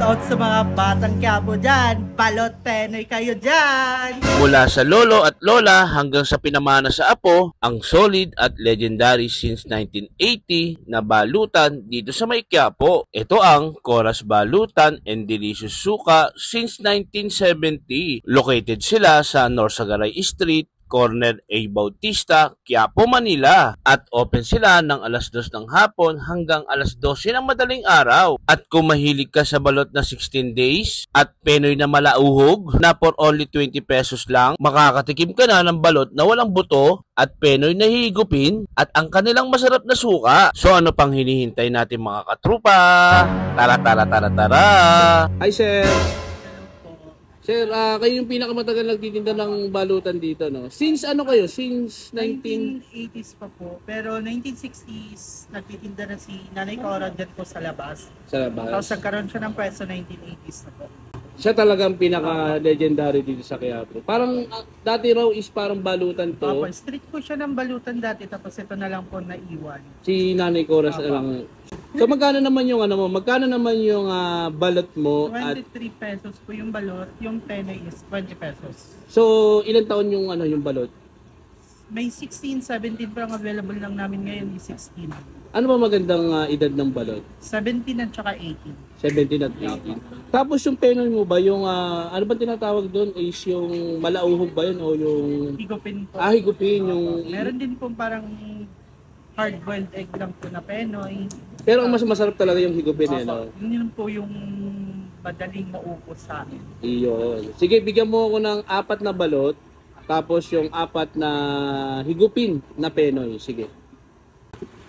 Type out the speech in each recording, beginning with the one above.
out sa mga batang Quiapo dyan. Balot Penoy kayo dyan. Mula sa lolo at lola hanggang sa pinamana sa apo, ang solid at legendary since 1980 na balutan dito sa may Quiapo. Ito ang Coraz Balutan and Delicious Suka since 1970. Located sila sa Norsagaray Street, Corner A. Bautista, Quiapo, Manila. At open sila ng alas 2 ng hapon hanggang alas 12 ng madaling araw. At kung mahilig ka sa balot na 16 days at Penoy na malauhog na for only 20 pesos lang, makakatikim ka na ng balot na walang buto at Penoy na higupin at ang kanilang masarap na suka. So ano pang hinihintay natin mga katrupa? Tara, tara, tara, tara! Hi, sir! Sir, kayo yung pinakamatagal nagtitinda ng balutan dito, no? Since ano kayo? Since 1980s pa po. Pero 1960s, nagtitinda na si Nanay Cora dyan po sa labas. Sa labas? Tapos nagkaroon siya ng pwesto 1980s na po. Siya talagang pinaka-legendary dito sa Quiapo. Parang dati raw is parang balutan to. Opo, street po siya ng balutan dati. Tapos ito na lang po naiwan. Si Nanay Cora lang. So magkano naman yung ano mo? Magkano naman yung balot mo? 23 pesos po yung balot. Yung Penoy is 20 pesos. So ilang taon yung ano yung balot? May 16, 17 pa ang available lang namin ngayon is 16. Ano ba magandang edad ng balot? 17 at saka 18. 17 at 18. Tapos yung Penoy mo ba, yung ano ba tinatawag doon is yung malauhog ba yun o yung... Higupin po. Higupin yung... Meron din po parang hard-boiled egg lang po na Penoy. Pero ang mas masarap talaga yung higupin eh, no? Yun po yung madaling maupos sa akin. Iyon. Sige, bigyan mo ako ng 4 na balot, tapos yung 4 na higupin na Penoy. Sige.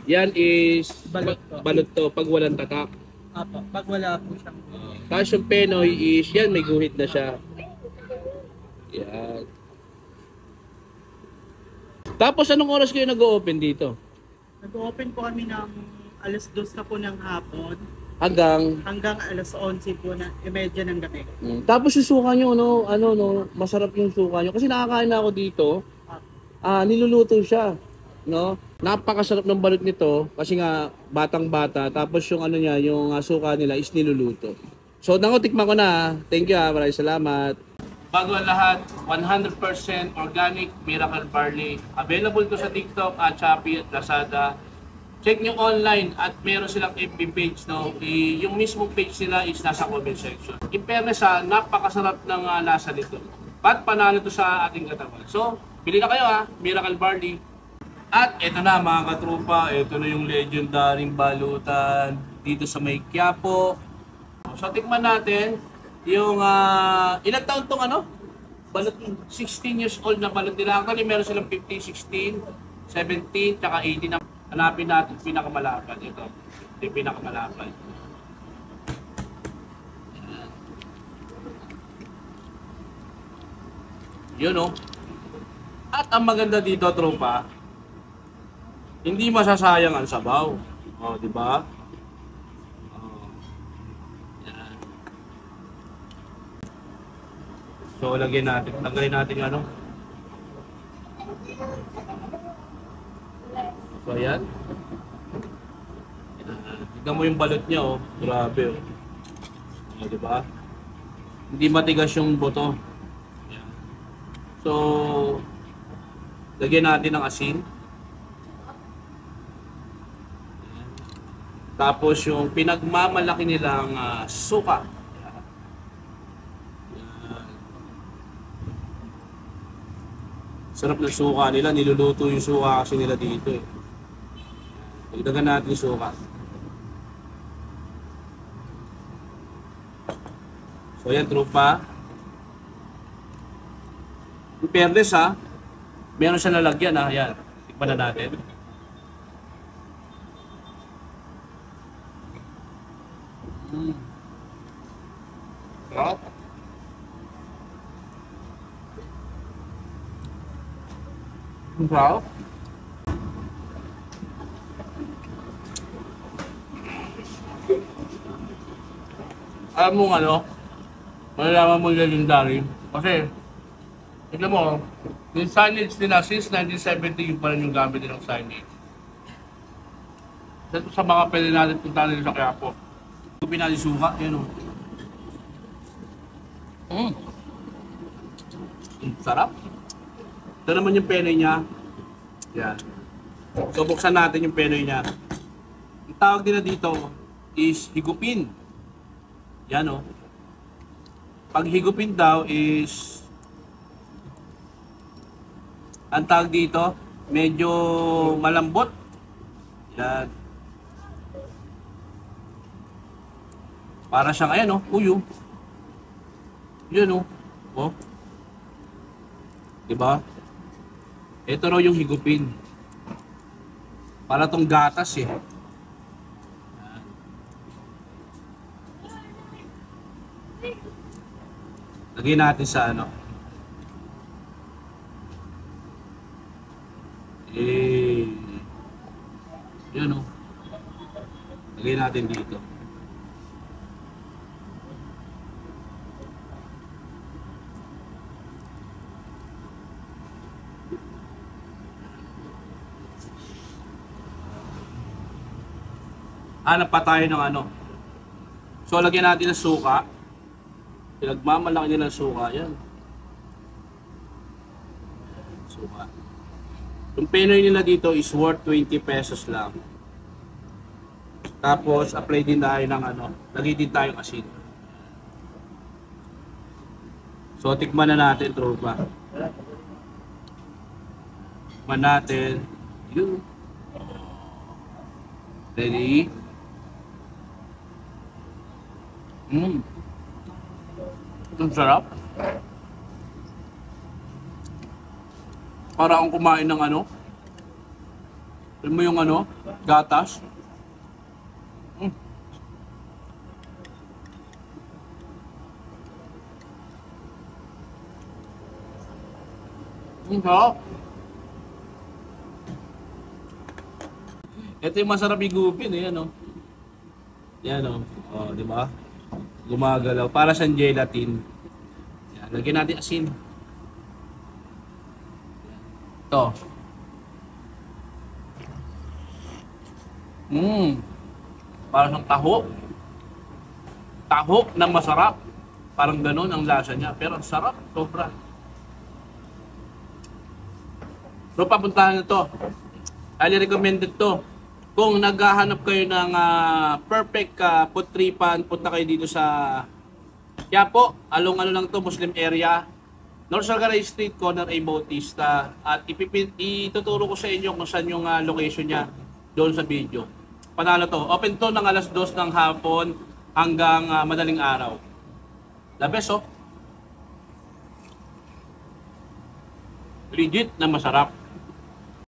Yan is balot to pag walang tatak. Apo, pag wala po siyang... Tapos yung Penoy is, yan, may guhit na siya. Yan. Tapos anong oras kayo nag-o-open dito? Nag-open po kami ng alas 2 na po ng hapon. Hanggang alas 11 po na imedya ng gabi. Tapos yung suka nyo, masarap yung suka nyo. Kasi nakakain na ako dito, niluluto siya. No? Napakasarap ng balot nito kasi nga batang-bata. Tapos yung ano niya, yung suka nila is niluluto. So tikman ko na. Thank you maraming salamat. Bago ang lahat, 100% organic Miracle Barley. Available to sa TikTok at Shopee at Lazada. Check nyo online at meron silang FB page. No? Yung mismong page nila is nasa comment section. In fairness, napakasarap ng lasa nito. At panalo to sa ating katawan. So, bili na kayo Miracle Barley. At ito na mga katrupa, ito na yung legendary balutan dito sa may Quiapo. So tikman natin yung ilang taon tong balot, 16 years old na balot nila. Actually meron silang 15, 16, 17, tsaka 18 na. Hanapin natin pinakamalapad ito. Ito yung pinakamalapad. Yun At ang maganda dito tropa, hindi masasayang ang sabaw. Di ba? Yan. So lagyan natin yung So ayan. Tignan mo yung balot niya Grabe di ba? Hindi matigas yung buto. Yan. So lagyan natin ng asin. Tapos yung pinagmamalaki nilang suka. Sarap ng suka nila. Niluluto yung suka kasi nila dito Dagdagan natin yung suka. So yan trupa. In fairness meron siya nalagyan Yan. Tikman na natin. Sarap. Sarap. Alam mo malalaman mo legendary. Kasi, tignan mo, yung signage nila since 1970 yung pa rin yung gamit nilang signage. Dito sa mga pwede natin punta nila sa Quiapo. Pinali suka, yan Mm. Sarap. Ito naman yung penoy niya. Yan. So, buksan natin yung penoy niya. Ang tawag nila dito is higupin. Yan o. Pag higupin daw is ang tawag dito, medyo malambot. Yan. Para siyang ayan o, uyo. Yun o. Oh. Diba? Ito raw yung higupin. Para tong gatas eh. Lagyan natin sa ano. Yun o. Lagyan natin dito. Hanap pa tayo ng ano. So, lagyan natin ng suka. Pinagmamalaki nila ng suka. Yan. Suka. Yung penoy nila dito is worth 20 pesos lang. Tapos, apply din tayo ng ano. Lagay din tayong asin. So, tikman na natin, tropa. Tikman natin. Yun. Ready? Ang sarap. Para akong kumain ng ano. Alam mo yung ano, gatas. Ang sarap. Ito yung masarap higupin eh, ano. Yan o. Oh, di ba? Gumagalaw. Para sa gelatin. Yan. Lagyan natin asin. Ito. Para siyang taho. Taho na masarap. Parang ganun ang lasa niya. Pero ang sarap. Sobra. So, papuntahan na to. Highly recommended to. Kung naghahanap kayo ng perfect food tripan, punta kayo dito sa Quiapo, along lang to, Muslim area, North Sagaray Street, corner A Bautista. At ituturo ko sa inyo kung saan yung location niya doon sa video. Panalo to. Open to ng alas 2 ng hapon hanggang madaling araw. The best, oh. Legit na masarap.